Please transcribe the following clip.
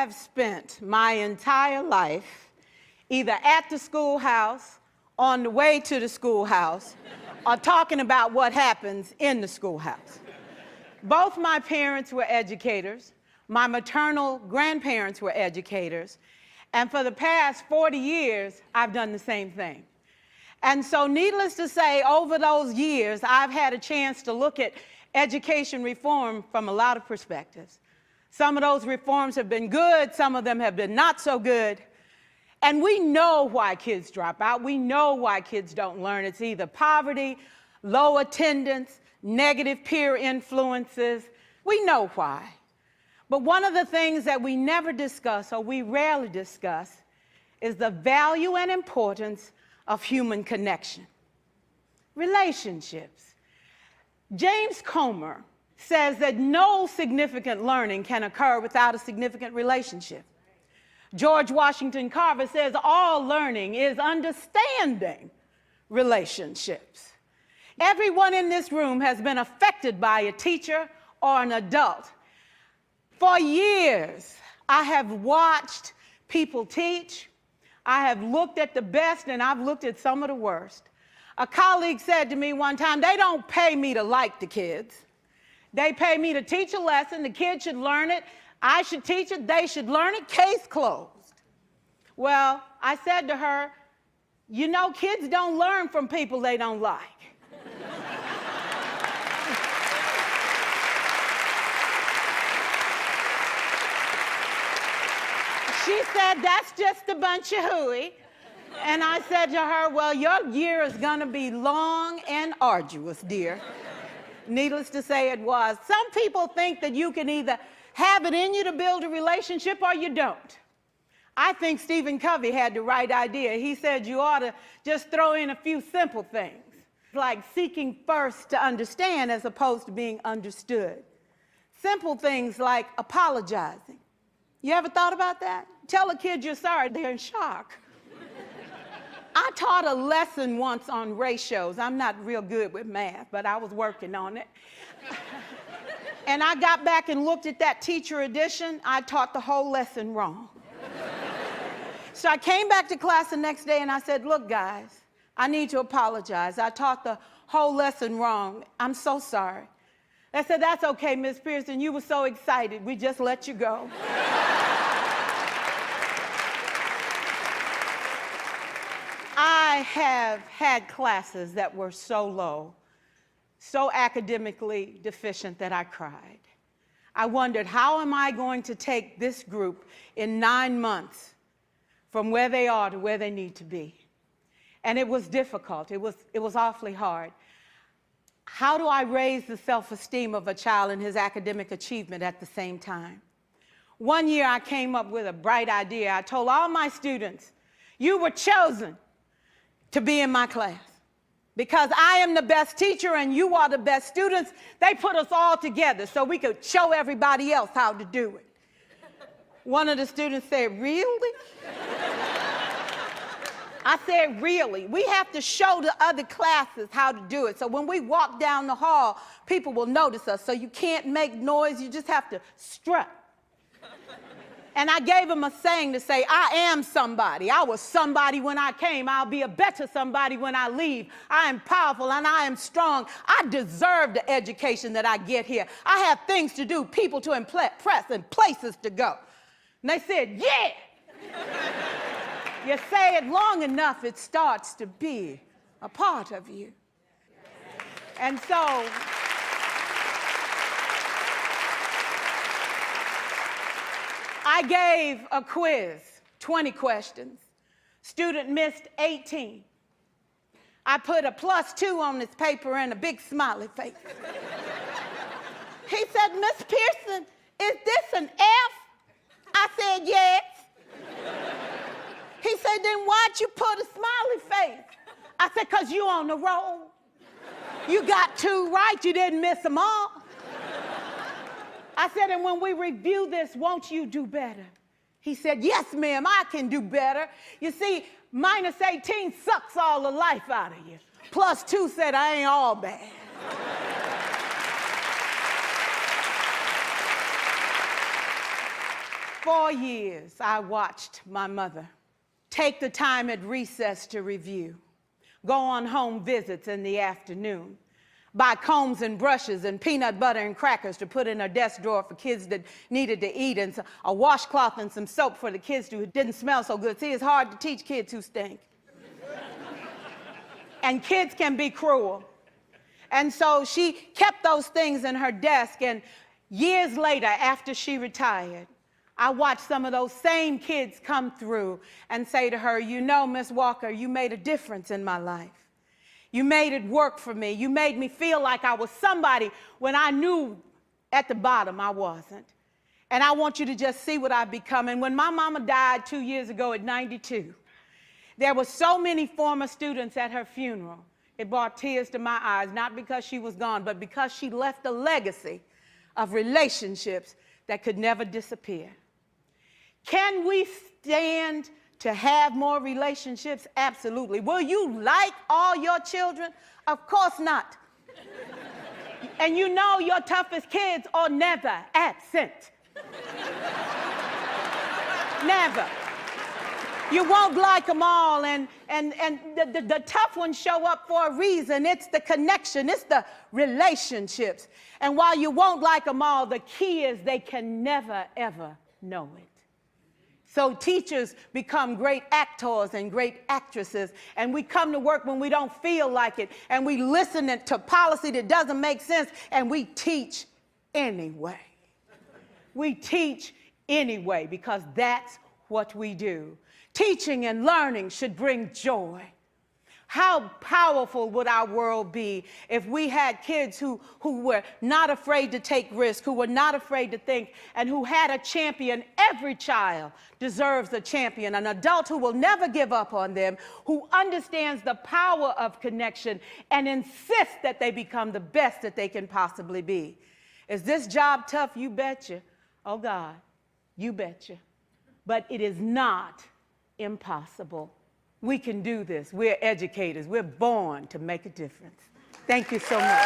have spent my entire life either at the schoolhouse, on the way to the schoolhouse, or talking about what happens in the schoolhouse. Both my parents were educators. My maternal grandparents were educators. And for the past 40 years, I've done the same thing. And so needless to say, over those years, I've had a chance to look at education reform from a lot of perspectives. Some of those reforms have been good, some of them have been not so good. And we know why kids drop out. We know why kids don't learn. It's either poverty, low attendance, negative peer influences. We know why. But one of the things that we never discuss, or we rarely discuss, is the value and importance of human connection. Relationships. James Comer says that no significant learning can occur without a significant relationship. George Washington Carver says all learning is understanding relationships. Everyone in this room has been affected by a teacher or an adult. For years, I have watched people teach. I have looked at the best and I've looked at some of the worst. A colleague said to me one time, they don't pay me to like the kids. They pay me to teach a lesson. The kids should learn it. I should teach it, they should learn it, case closed. Well, I said to her, you know, kids don't learn from people they don't like. She said, that's just a bunch of hooey. And I said to her, well, your year is gonna be long and arduous, dear. Needless to say, it was. Some people think that you can either have it in you to build a relationship or you don't. I think Stephen Covey had the right idea. He said you ought to just throw in a few simple things, like seeking first to understand as opposed to being understood. Simple things like apologizing. You ever thought about that? Tell a kid you're sorry, they're in shock. I taught a lesson once on ratios. I'm not real good with math, but I was working on it. And I got back and looked at that teacher edition. I taught the whole lesson wrong. So I came back to class the next day and I said, look, guys, I need to apologize. I taught the whole lesson wrong. I'm so sorry. They said, that's okay, Miss Pierson. You were so excited. We just let you go. I have had classes that were so low, so academically deficient that I cried. I wondered, how am I going to take this group in 9 months from where they are to where they need to be? And it was difficult. It was awfully hard. How do I raise the self-esteem of a child and his academic achievement at the same time? One year I came up with a bright idea. I told all my students, you were chosen to be in my class. Because I am the best teacher and you are the best students, they put us all together so we could show everybody else how to do it. One of the students said, really? I said, really? We have to show the other classes how to do it. So when we walk down the hall, people will notice us. So you can't make noise, you just have to strut. And I gave him a saying to say, I am somebody. I was somebody when I came. I'll be a better somebody when I leave. I am powerful and I am strong. I deserve the education that I get here. I have things to do, people to impress, and places to go. And they said, yeah. You say it long enough, it starts to be a part of you. And so, I gave a quiz, 20 questions. Student missed 18. I put a +2 on this paper and a big smiley face. He said, Miss Pierson, is this an F? I said, yes. He said, then why'd you put a smiley face? I said, because you on the roll. You got 2 right, you didn't miss them all. I said, and when we review this, won't you do better? He said, yes, ma'am, I can do better. You see, -18 sucks all the life out of you. +2 said, I ain't all bad. 4 years, I watched my mother take the time at recess to review, go on home visits in the afternoon, buy combs and brushes and peanut butter and crackers to put in her desk drawer for kids that needed to eat, and a washcloth and some soap for the kids who didn't smell so good. See, it's hard to teach kids who stink. And kids can be cruel. And so she kept those things in her desk, and years later, after she retired, I watched some of those same kids come through and say to her, you know, Miss Walker, you made a difference in my life. You made it work for me. You made me feel like I was somebody when I knew at the bottom I wasn't. And I want you to just see what I've become. And when my mama died 2 years ago at 92, there were so many former students at her funeral. It brought tears to my eyes, not because she was gone, but because she left a legacy of relationships that could never disappear. Can we stand to have more relationships? Absolutely. Will you like all your children? Of course not. And you know your toughest kids are never absent. Never. You won't like them all, and the tough ones show up for a reason. It's the connection, it's the relationships. And while you won't like them all, the key is they can never, ever know it. So teachers become great actors and great actresses, and we come to work when we don't feel like it, and we listen to policy that doesn't make sense, and we teach anyway. We teach anyway because that's what we do. Teaching and learning should bring joy. How powerful would our world be if we had kids who were not afraid to take risks, who were not afraid to think, and who had a champion? Every child deserves a champion, an adult who will never give up on them, who understands the power of connection and insists that they become the best that they can possibly be. Is this job tough? You betcha. Oh God, you betcha. But it is not impossible. We can do this. We're educators. We're born to make a difference. Thank you so much.